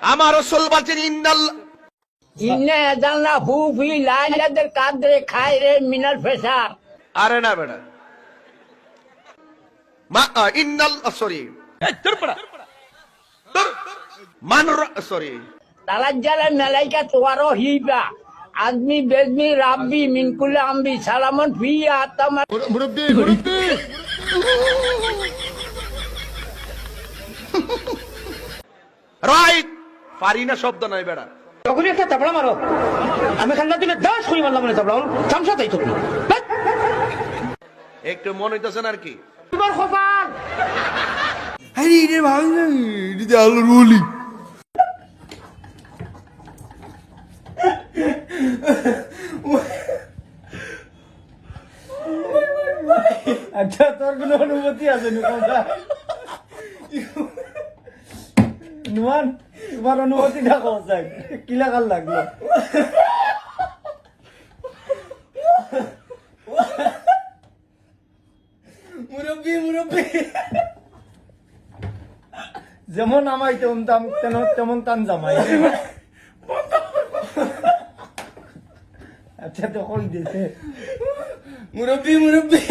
আমার রাসূল বলছেন ইন্না জানলা হু ফি লাইলাতুল কাদরে খায়রে মিনাল ফিসার। আরে না বেটা, মা ইন্নাল সরি মানর সরি তালাজ্জালা মালাইকাতু ওয়া রাহিবা আদমি বেজমি রাব্বি মিন কুল্লি আমরি সালামুন ফিয়া তামা। মুরব্বি রাইট, পারি না শব্দ নাই বেটা। তখনই একটা তাবলা মারো, আমি খান্না দিলে 10 করি মারলাম না তাবলা চামচা তাই তুমি একটু মন হইতেছেন আর কি। তোমার খোপাল আরে রে ভাই না এটা আলো রুলি আচ্ছা তোর কোনো অনুমতি আছে নুমান? তোমার অনুমতিটা কোথায়? কি লাগার লাগলো? মুরব্বি মুরব্বি যেমন আমাই তেমন টান জামাই। আচ্ছা তো কই দিছে মুরব্বি মুরব্বি